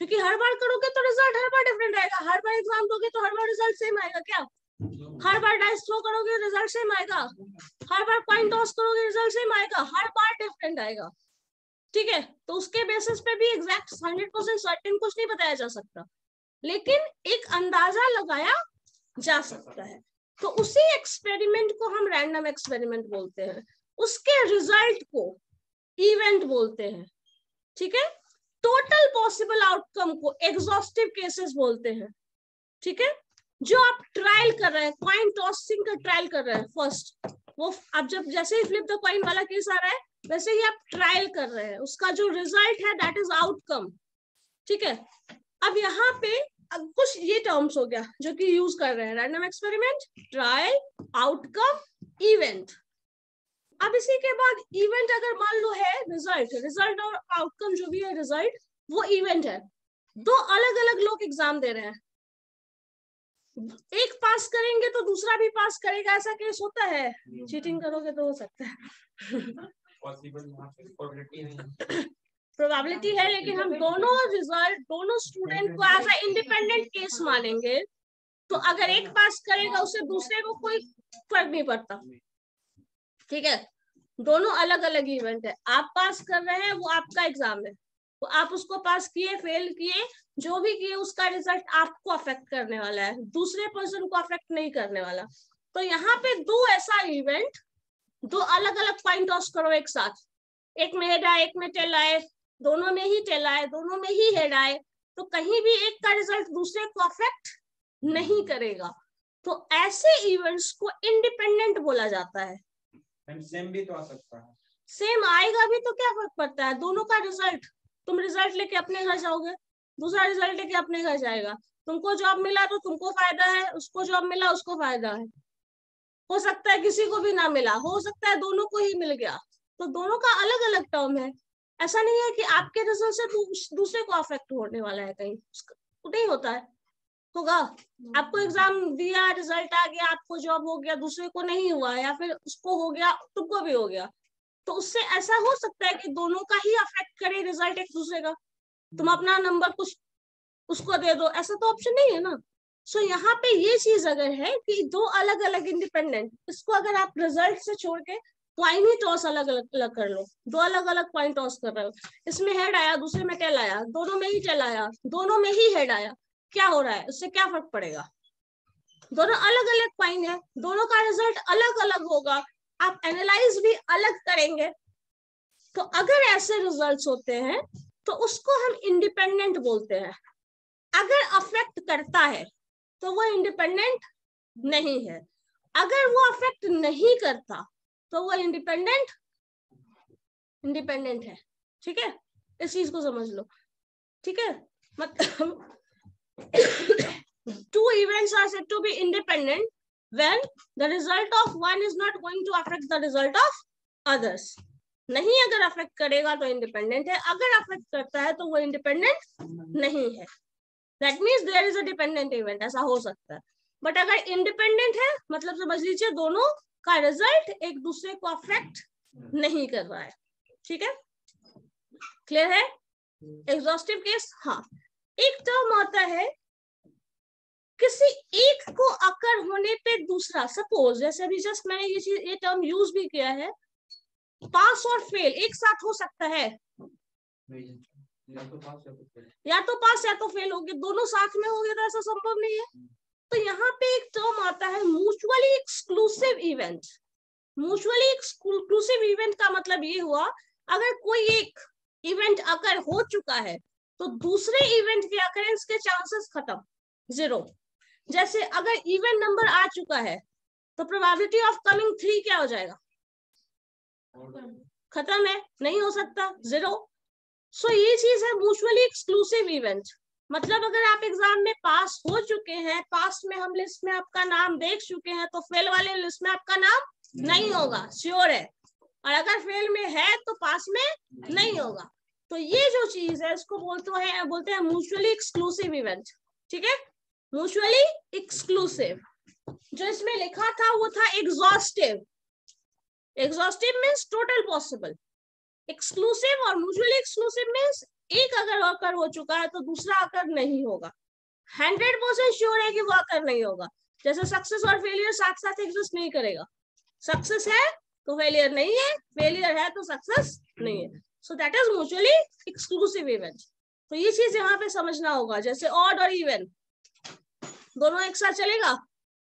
क्योंकि हर बार करोगे तो रिजल्ट हर बार डिफरेंट आएगा, हर बार एग्जाम दोगे तो हर बार रिजल्ट सेम आएगा क्या, हर बार डाइस थ्रो करोगे रिजल्ट सेम आएगा, हर बार कॉइन टॉस करोगे रिजल्ट सेम आएगा, हर बार डिफरेंट आएगा। ठीक है, तो उसके बेसिस पे भी एग्जैक्ट 100% सर्टेन कुछ नहीं बताया जा सकता, लेकिन एक अंदाजा लगाया जा सकता है। तो उसी एक्सपेरिमेंट को हम रैंडम एक्सपेरिमेंट बोलते हैं, उसके रिजल्ट को इवेंट बोलते हैं। ठीक है, टोटल पॉसिबल आउटकम को एग्जॉस्टिव केसेस बोलते हैं। ठीक है, जो आप ट्रायल कर रहे हैं, कॉइन टॉसिंग का ट्रायल कर रहे हैं फर्स्ट, वो अब जब जैसे ही फ्लिप द कॉइन वाला केस आ रहा है वैसे ही आप ट्रायल कर रहे हैं, उसका जो रिजल्ट है दैट इज आउटकम। ठीक है, अब यहाँ पे कुछ ये टर्म्स हो गया जो कि यूज कर रहे हैं, random experiment, trial, outcome, event. अब इसी के बाद इवेंट अगर मान लो है रिजल्ट और आउटकम जो भी है रिजल्ट वो इवेंट है। दो अलग अलग लोग एग्जाम दे रहे हैं, एक पास करेंगे तो दूसरा भी पास करेगा, ऐसा केस होता है, चीटिंग करोगे तो हो सकता है प्रोबेबिलिटी है, लेकिन हम दोनों रिजल्ट, दोनों स्टूडेंट को एज अ इंडिपेंडेंट केस मानेंगे। तो अगर एक पास करेगा उससे दूसरे को कोई फर्क नहीं पड़ता। ठीक है, दोनों अलग अलग इवेंट है, आप पास कर रहे हैं वो आपका एग्जाम है, तो आप उसको पास किए फेल किए जो भी किए उसका रिजल्ट आपको अफेक्ट करने वाला है, दूसरे पर्सन को अफेक्ट नहीं करने वाला। तो यहाँ पे दो ऐसा इवेंट, दो अलग अलग कॉइन टॉस करो एक साथ, एक में हेड आए एक में टेल आए, दोनों में ही टेल आए दोनों में ही हेड आए, तो कहीं भी एक का रिजल्ट दूसरे को अफेक्ट नहीं करेगा। तो ऐसे इवेंट्स को इंडिपेंडेंट बोला जाता है। सेम भी तो आ सकता है, सेम आएगा भी तो क्या फर्क पड़ता है, दोनों का रिजल्ट, तुम रिजल्ट लेके अपने घर जाओगे, दूसरा रिजल्ट लेके अपने घर जाएगा, तुमको जॉब मिला तो तुमको फायदा है, उसको जॉब मिला उसको फायदा है, हो सकता है किसी को भी ना मिला, हो सकता है दोनों को ही मिल गया, तो दोनों का अलग अलग टर्म है। ऐसा नहीं है कि आपके रिजल्ट से दूसरे को अफेक्ट होने वाला है, कहीं नहीं होता है, होगा। आपको एग्जाम दिया, रिजल्ट आ गया, आपको जॉब हो गया, दूसरे को नहीं हुआ, या फिर उसको हो गया तुमको भी हो गया, तो उससे ऐसा हो सकता है कि दोनों का ही अफेक्ट करे रिजल्ट एक दूसरे का। तुम अपना नंबर कुछ उसको दे दो, ऐसा तो ऑप्शन नहीं है ना। सो यहाँ पे ये चीज अगर है कि दो अलग अलग इंडिपेंडेंट, इसको अगर आप रिजल्ट से छोड़ के पॉइंट ही टॉस अलग अलग कर लो, दो अलग अलग पॉइंट टॉस कर रहे हो, इसमें हेड आया दूसरे में टेल आया, दोनों में ही टेल आया, दोनों में ही हेड आया, क्या हो रहा है, उससे क्या फर्क पड़ेगा? दोनों अलग अलग पॉइंट है, दोनों का रिजल्ट अलग अलग होगा, आप एनालाइज भी अलग करेंगे। तो अगर ऐसे रिजल्ट्स होते हैं तो उसको हम इंडिपेंडेंट बोलते हैं। अगर अफेक्ट करता है तो वो इंडिपेंडेंट नहीं है, अगर वो अफेक्ट नहीं करता तो वो इंडिपेंडेंट है। ठीक है, इस चीज को समझ लो। ठीक है, मतलब two events are said to be independent when the result of one is not going to affect the result of others. नहीं अगर अफेक्ट करेगा तो इंडिपेंडेंट है, अगर अफेक्ट करता है तो वो इंडिपेंडेंट नहीं है। That means there is a dependent event, ऐसा हो सकता है। बट अगर इंडिपेंडेंट है मतलब समझ लीजिए दोनों का रिजल्ट एक दूसरे को अफेक्ट नहीं कर रहा है। ठीक है, क्लियर है? Exhaustive case. हाँ, एक टर्म आता है किसी एक को अकर होने पे दूसरा, सपोज जैसे अभी जस्ट मैंने ये टर्म यूज भी किया है, पास और फेल एक साथ हो सकता है, या तो पास या तो फेल होगे, दोनों साथ में होंगे तो ऐसा संभव नहीं है। तो यहाँ पे एक टर्म आता है mutually exclusive event. Mutually exclusive event का मतलब ये हुआ, अगर कोई एक इवेंट अकर हो चुका है तो दूसरे इवेंट के अकरेंस के चांसेस खत्म, जीरो। जैसे अगर इवेंट नंबर आ चुका है तो प्रोबेबिलिटी ऑफ कमिंग 3 क्या हो जाएगा? खत्म है, नहीं हो सकता, जीरो। सो ये चीज है म्यूचुअली एक्सक्लूसिव इवेंट। मतलब अगर आप एग्जाम में पास हो चुके हैं, पास में हम लिस्ट में आपका नाम देख चुके हैं, तो फेल वाले लिस्ट में आपका नाम नहीं होगा, श्योर है। और अगर फेल में है तो पास में नहीं होगा। तो ये जो चीज है इसको बोलते हैं म्यूचुअली एक्सक्लूसिव इवेंट। ठीक है, म्यूचुअली एक्सक्लूसिव। जो इसमें लिखा था वो था exhaustive. Exhaustive means total possible. Exclusive और म्यूचुअली एक्सक्लूसिव मीन्स एक अगर अकर हो चुका है तो दूसरा अकर नहीं होगा। 100% श्योर है कि वो अकर नहीं होगा। जैसे सक्सेस और फेलियर साथ साथ एग्जिस्ट नहीं करेगा। सक्सेस है तो फेलियर नहीं है, फेलियर है तो सक्सेस नहीं है। So that is mutually exclusive event. तो ये चीज यहाँ पे समझना होगा। जैसे ऑड और इवन दोनों एक साथ चलेगा,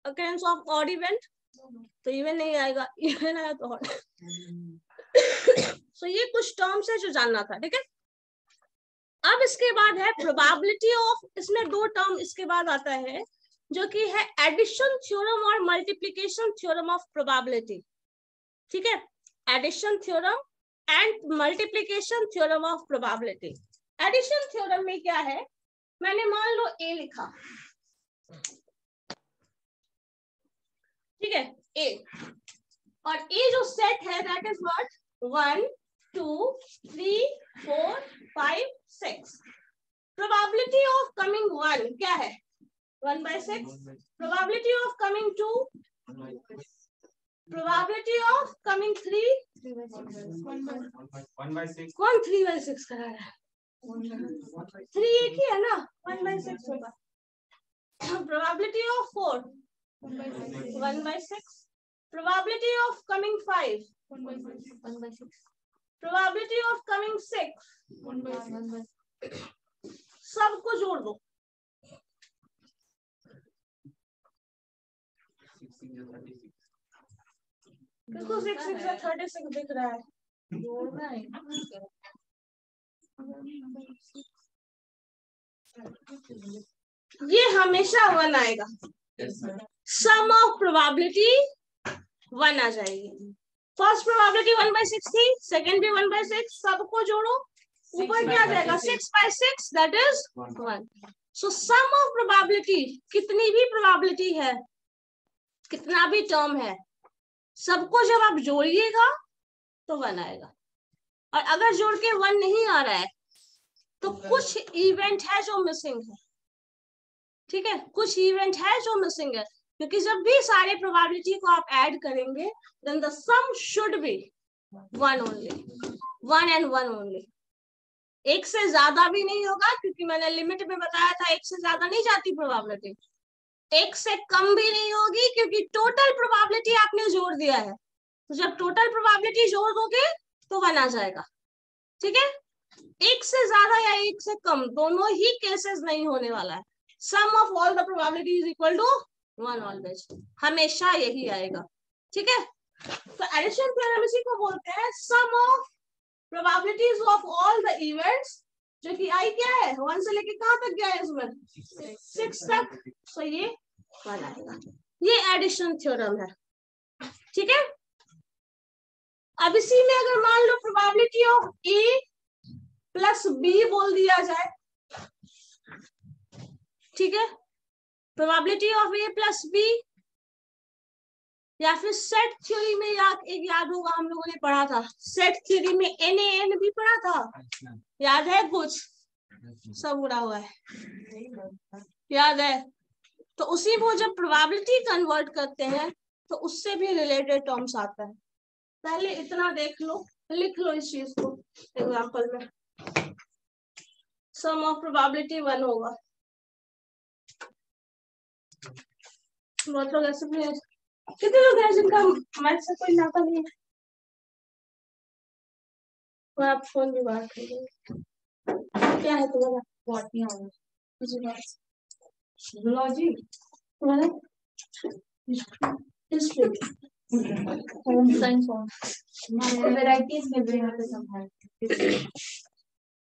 अकरेंस ऑफ ऑड इवेंट तो इवन नहीं आएगा, इवन आया तो ऑड। सो ये कुछ टर्म्स है जो जानना था। ठीक है, अब इसके बाद है प्रोबेबिलिटी ऑफ, इसमें दो टर्म इसके बाद आता है जो कि है एडिशन थ्योरम और मल्टीप्लिकेशन थ्योरम ऑफ प्रोबेबिलिटी। ठीक है, addition theorem and multiplication theorem of probability. Addition theorem में क्या है, मैंने मान लो ए लिखा, ठीक है, ए, और ए जो सेट है that is what 1 2 3 4 5 6। Probability of coming 1 क्या है 1/6। Probability of coming 2, probability of coming 3 1/6। कौन 3/6 करा रहा है? 3 एक ही है ना, 1/6 होगा। Probability of 4 1/6। Probability of coming 5 1/6। Probability of coming 6 1/6। सबको जोड़ दो, 6 6 36 दिख रहा है, जोड़ना है। ये हमेशा 1 आएगा, सम ऑफ प्रोबेबिलिटी 1 आ जाएगी। फर्स्ट प्रोबेबिलिटी 1/6 थी, सेकंड भी 1/6, सबको जोड़ो, ऊपर क्या आ जाएगा 6/6 that is 1। So sum of probability, कितनी भी प्रोबेबिलिटी है, कितना भी टर्म है, सबको जब आप जोड़िएगा तो 1 आएगा। और अगर जोड़ के 1 नहीं आ रहा है तो कुछ इवेंट है जो मिसिंग है। ठीक है, कुछ इवेंट है जो मिसिंग है, क्योंकि जब भी सारे प्रोबेबिलिटी को आप ऐड करेंगे then the sum should be 1 only, 1 and 1 only. एक से ज्यादा भी नहीं होगा, क्योंकि मैंने लिमिट में बताया था एक से ज्यादा नहीं जाती प्रोबेबिलिटी। एक से कम भी नहीं होगी, क्योंकि टोटल प्रोबेबिलिटी आपने जोड़ दिया है, तो जब टोटल प्रोबेबिलिटी जोड़ दोगे तो 1 आ जाएगा। ठीक है, एक से ज्यादा या एक से कम दोनों ही केसेस नहीं होने वाला है। Sum of all the probability is equal to 1 always, हमेशा यही आएगा। ठीक है, तो एडिशन थ्योरम इसी को बोलते हैं sum of probabilities of all the events, जो कि आई क्या है 1 से लेके कहां तक गया है इसमें 6 तक, तो ये 1 आएगा। ये एडिशन थ्योरम है। ठीक है, अब इसी में अगर मान लो probability of A plus B बोल दिया जाए, ठीक है, probability of A plus B, या फिर सेट थ्योरी में याद होगा हम लोगों ने पढ़ा था, सेट थ्योरी में एन भी पढ़ा था, याद है? कुछ सब उड़ा हुआ है, याद है? तो उसी को जब प्रोबेबिलिटी कन्वर्ट करते हैं तो उससे भी रिलेटेड टर्म्स आता है। पहले इतना देख लो, लिख लो इस चीज को एग्जांपल में। सम ऑफ प्रोबेबिलिटी 1 होगा, बहुत लोग ऐसे भी, कितने लोग हैं जिनका हमारे से कोई नाता नहीं है, और आप फोन भी बात करेंगे। क्या है तुम्हारा? बहुत नहीं होगा लॉजिक तुम्हारा, हिस्ट्री, होम साइंस और वैरायटीज में भी यहाँ पे सब है।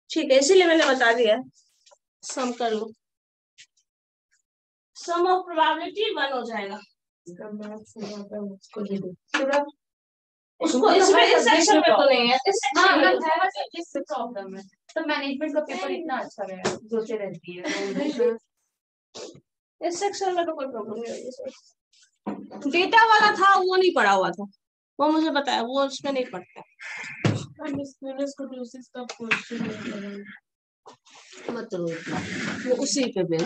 ठीक है, इसीलिए मैंने बता दिया। सम कर लो, सम ऑफ प्रोबेबिलिटी 1 हो जाएगा। उसको इसमें इस सेक्शन में तो नहीं है, इस सेक्शन में तो है, इस प्रॉब्लम है। तो मैनेजमेंट का पेपर इतना अच्छा है, सोचे रहती है। इस सेक्शन में तो कोई प्रॉब्लम नहीं होगी। डेटा वाला था वो नहीं पढ़ा हुआ था, वो मुझे पता है, वो उसमें नहीं पढ़ता। वो उसी पे बेल।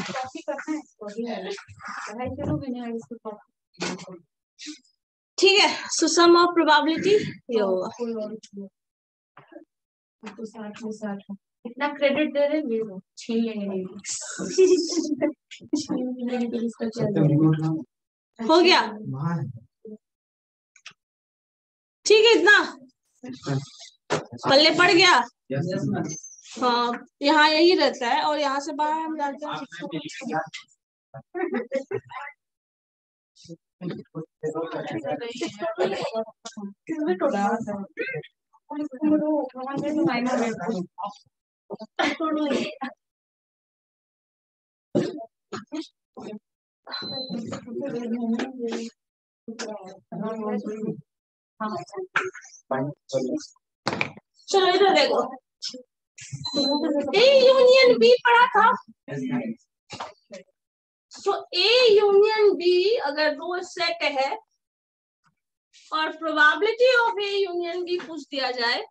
ठीक है, सो सम ऑफ प्रोबेबिलिटी ये होगा। इतना क्रेडिट दे रहे हैं, छीन लेंगे। हो गया, ठीक है, इतना पल्ले पड़ गया। हाँ, यहाँ यही रहता है, और यहाँ से बाहर हम जाते हैं। चलो इधर देखो, ए यूनियन बी पढ़ा था। सो ए यूनियन बी अगर दो सेट है और probability of A union B पूछ दिया जाए,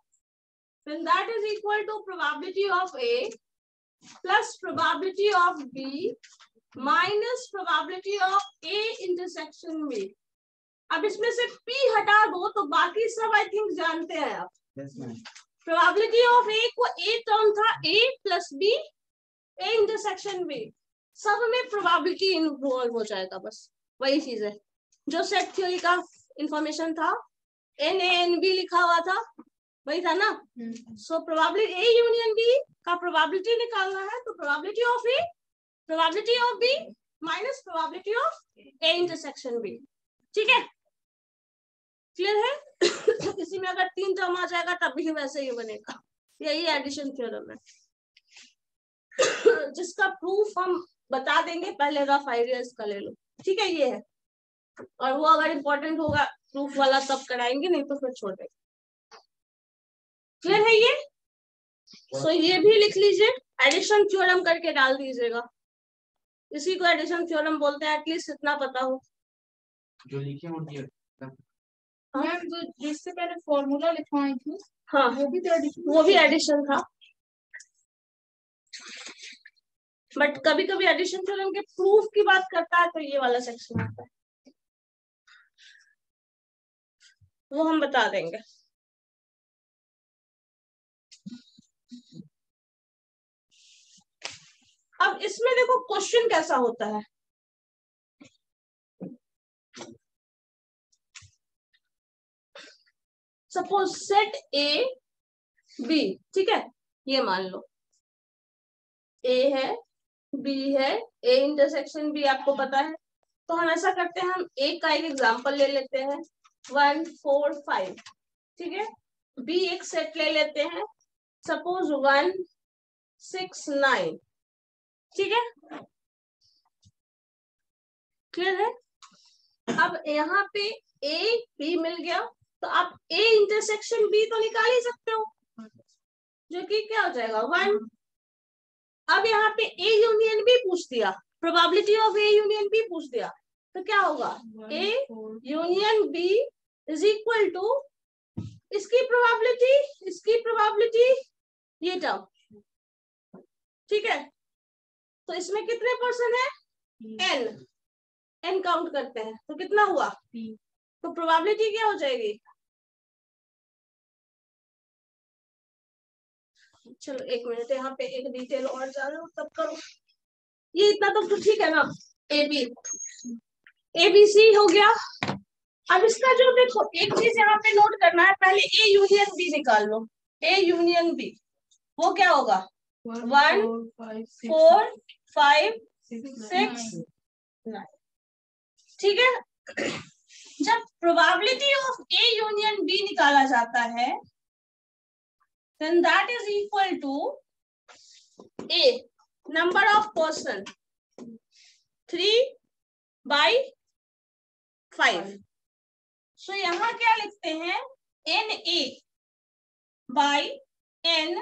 then that is equal to probability of A plus probability of B minus probability of A intersection B। अब इसमें से P हटा दो तो बाकी सब आई थिंक जानते हैं आप। प्रोबेबिलिटी ऑफ A को A टर्म था A plus B A intersection B, सब में प्रोबेबिलिटी इन्वॉल्व हो जाएगा, बस वही चीज है जो सेट थ्योरी का इंफॉर्मेशन था, NaNB लिखा हुआ था, वही था ना। So probability A union B का प्रोबेबिलिटी निकालना है, तो probability of A probability of B minus probability of A intersection B। ठीक है, क्लियर है? किसी में अगर 3 टर्म आ जाएगा तब भी वैसे ही बनेगा। यही एडिशन थ्योरम है जिसका प्रूफ हम बता देंगे, पहले रफ आइडिया इसका ले लो। ठीक है, ये है, और वो अगर इम्पोर्टेंट होगा प्रूफ वाला तब कराएंगे, नहीं तो फिर छोड़ देंगे। क्लियर है ये? सो ये भी लिख लीजिए, एडिशन थ्योरम करके डाल दीजिएगा, इसी को एडिशन थ्योरम बोलते हैं, एटलीस्ट इतना पता हो। जो लिखे वो दिया। मैम जो जिससे पहले फॉर्मूला लिखवाई थी, हाँ वो भी एडिशन था, बट कभी कभी एडिशन थ्योरम के प्रूफ की बात करता है तो ये वाला सेक्शन आता है, वो हम बता देंगे। अब इसमें देखो क्वेश्चन कैसा होता है। सपोज सेट ए बी, ठीक है, ये मान लो ए है बी है, ए इंटरसेक्शन बी आपको पता है, तो हम ऐसा करते हैं, हम ए का एक एग्जांपल ले लेते हैं 1 4 5, ठीक है। बी एक सेट ले लेते हैं, सपोज 1 6 9, ठीक है, क्लियर है। अब यहाँ पे ए बी मिल गया, तो आप ए इंटरसेक्शन बी तो निकाल ही सकते हो, जो कि क्या हो जाएगा 1। अब यहाँ पे ए यूनियन बी पूछ दिया, probability of A union B पूछ दिया, तो क्या होगा A union B is equal to इसकी प्रोबेबिलिटी ये टर्म, ठीक है। तो इसमें कितने पर्सन है एन काउंट करते हैं, तो कितना हुआ तो प्रोबेबिलिटी क्या हो जाएगी, चलो एक मिनट, यहाँ पे एक डिटेल और जा रहे हो तब करो, ये इतना तो ठीक है ना। ए बी सी हो गया। अब इसका जो देखो एक चीज यहाँ पे नोट करना है, पहले ए यूनियन बी निकाल लो, ए यूनियन बी वो क्या होगा 1 4 5 6 9, ठीक है। जब probability of A union B निकाला जाता है, then that is equal to a number of person 3/5। so यहाँ क्या लिखते हैं NA by N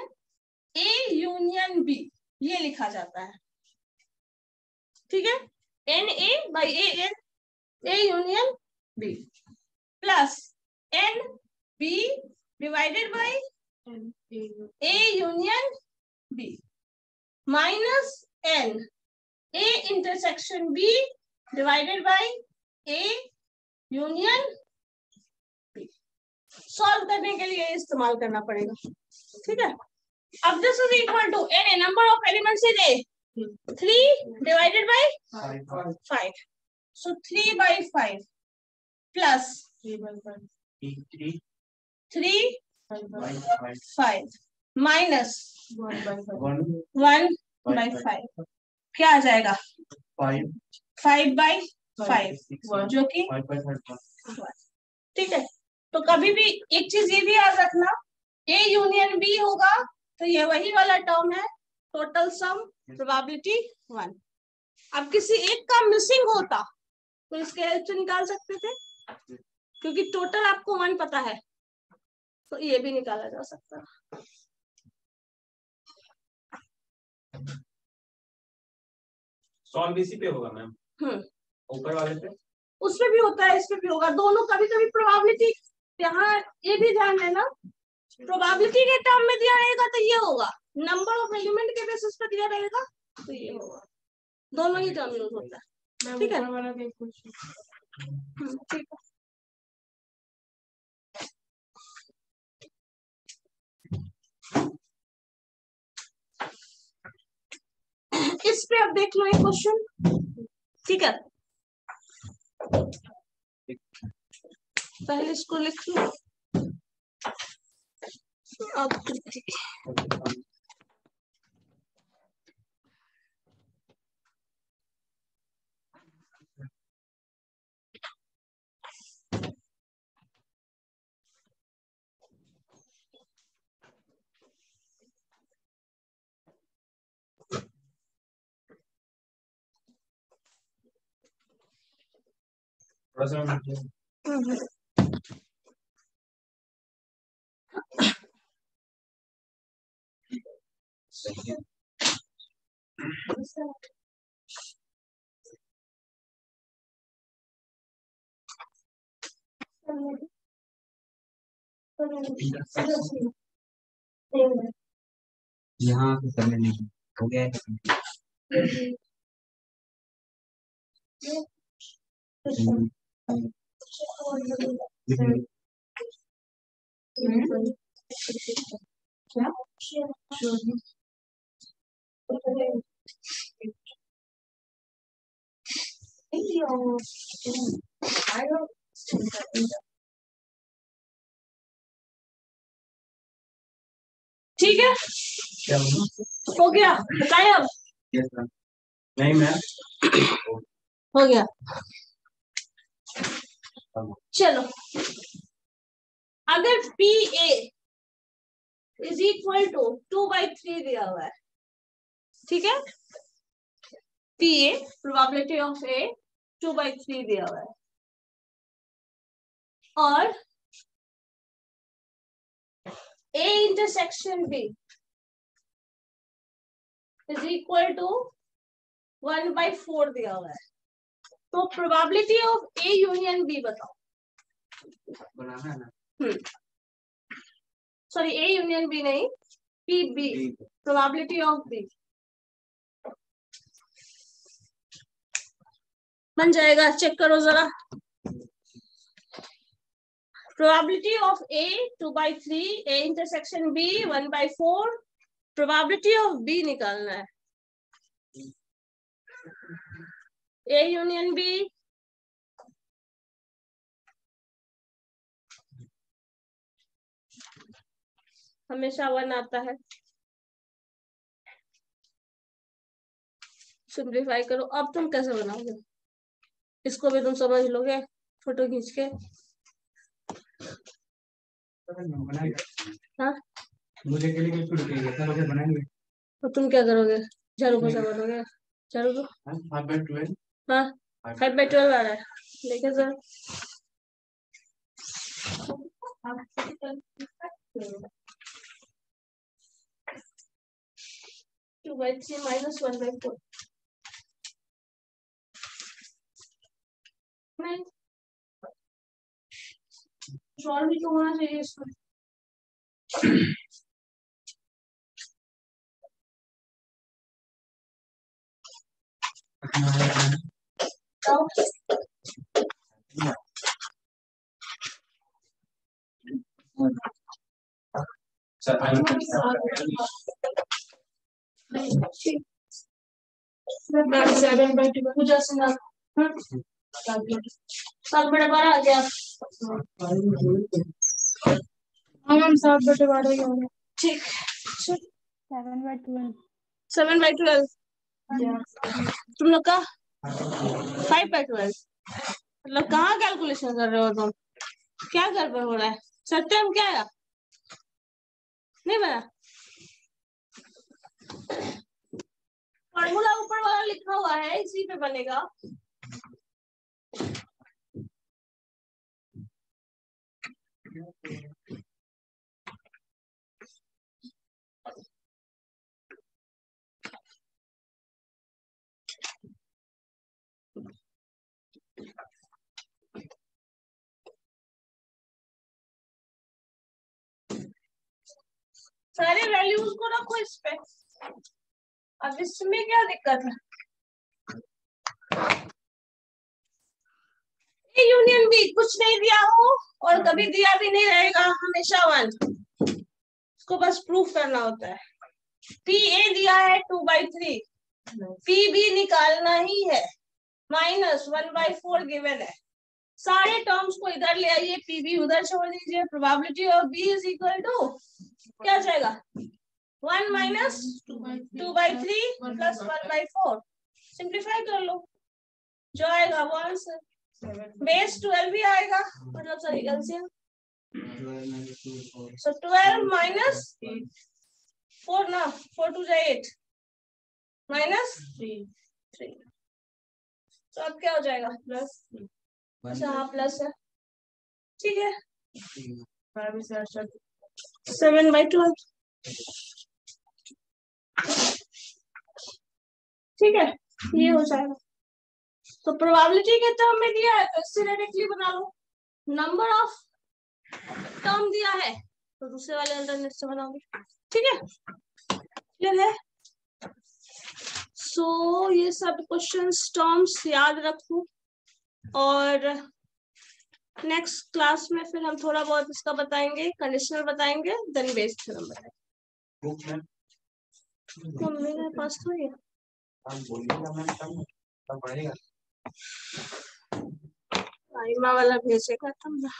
A union B, ये लिखा जाता है, ठीक है। NA by AN A union B plus NB divided by A union B minus N A intersection B divided by A union B। Solve करने के लिए इस्तेमाल करना पड़ेगा, ठीक है। अब this is equal to N number of elements is A 3 divided by 5, so 3/5 plus 3/5 minus 1/5 क्या आ जाएगा 5/5 जो कि 1, ठीक है। तो कभी भी एक चीज ये भी याद रखना, ए यूनियन बी होगा तो ये वही वाला टर्म है, टोटल सम प्रोबेबिलिटी 1। अब किसी एक का मिसिंग होता तो इसके हेल्प से निकाल सकते थे, क्योंकि टोटल आपको 1 पता है, तो ये भी निकाला जा सकता है। सॉल्व इसी पे होगा मैम, ऊपर वाले पे उसमें भी होता है, इसमें भी होगा, दोनों कभी कभी प्रोबेबिलिटी, यहाँ ये भी ध्यान देना, प्रोबेबिलिटी के टर्म में दिया रहेगा तो ये होगा, नंबर ऑफ एलिमेंट के बेसिस पे दिया रहेगा तो ये होगा, दोनों ही टर्म यूज होता है, ठीक है। ठीक है, इस पे अब देख लो एक क्वेश्चन, ठीक है। पहले इसको लिख लो, अब यहाँ पे करने नहीं हो गया है। क्या ठीक है, हो गया, बताए अब। नहीं मैम, हो गया, चलो। अगर P A is equal to 2/3 दिया हुआ है, ठीक है, P A probability of A 2/3 दिया हुआ है, और A intersection B is equal to 1/4 दिया हुआ है, तो probability of A union B बताओ। बनाना है ना। सॉरी, ए यूनियन बी नहीं, P B, probability of B बन जाएगा, चेक करो जरा। Probability of A 2/3, A intersection B 1/4, probability of B निकालना है। ए यूनियन बी हमेशा 1 आता है। सिंप्लीफाई करो। अब तुम कैसे बनाओगे इसको भी, तुम समझ लोगे फोटो खींच के। हाँ, मुझे के लिए कुछ बनाएंगे। तो तुम क्या करोगे, झाड़ू पोछा करोगे? झाड़ू को 5/12। हाँ, 5/12 आ रहा है, देखे सर। 2/3 माइनस 1/4 नहीं, सॉल्व भी तो होना चाहिए इसमें। सात बटे 12 आ गया। 7/12 ठीक। 7/12 7/12 तुम लोग का 5/12 मतलब कहाँ कैलकुलेशन कर रहे हो तुम? क्या कर रहे हो रहा है? सत्यम क्या है? नहीं बना? फॉर्मूला ऊपर वाला लिखा हुआ है, इसी पे बनेगा। सारे वैल्यूज को रखो इस पे। अब इसमें क्या दिक्कत है? यूनियन भी कुछ नहीं दिया हो और कभी दिया भी नहीं रहेगा, हमेशा 1। इसको बस प्रूफ करना होता है। पी ए दिया है 2/3, पी बी निकालना ही है, माइनस 1/4 गिवन है। सारे टर्म्स को इधर ले आइए, पी बी उधर छोड़ दीजिए। Probability of B is equal to क्या जाएगा? 1 माइनस 2/3 प्लस 1/4। सिंप्लीफाई कर लो, जो आएगा वो आंसर। बेस 12 भी आएगा, मतलब सॉरी एलसीएम। सो 12 माइनस 4 ना, 4 2 8 माइनस 3। तो अब क्या हो जाएगा? प्लस। अच्छा हाँ, प्लस है, ठीक है। 7/12 ठीक है, ये हो जाएगा। तो प्रोबेबिलिटी के टर्म में दिया है तो इससे डायरेक्टली बना लो। नंबर ऑफ टर्म दिया है तो दूसरे वाले अल्टरनेट से बनाओगे, ठीक है? क्लियर है? सो ये सब क्वेश्चंस टर्म्स याद रखो, और नेक्स्ट क्लास में फिर हम थोड़ा बहुत इसका बताएंगे, कंडीशनल बताएंगे, देन बेस थ्योरम बताएंगे। तो मेरे पास तो ये बोलिएगा मैम, तब पढ़ेगा। आइमा वाला भेजेगा तुम ना,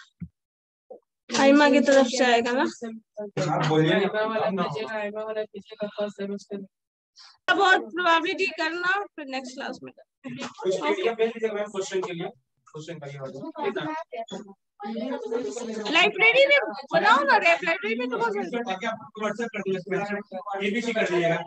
आइमा की तरफ से आएगा ना। आप बोलिए बहुत प्रोबेबिलिटी करना, फिर नेक्स्ट क्लास में लाइब्रेरी में बनाओ ना, लाइब्रेरी में तो व्हाट्सएप कर दीजिएगा।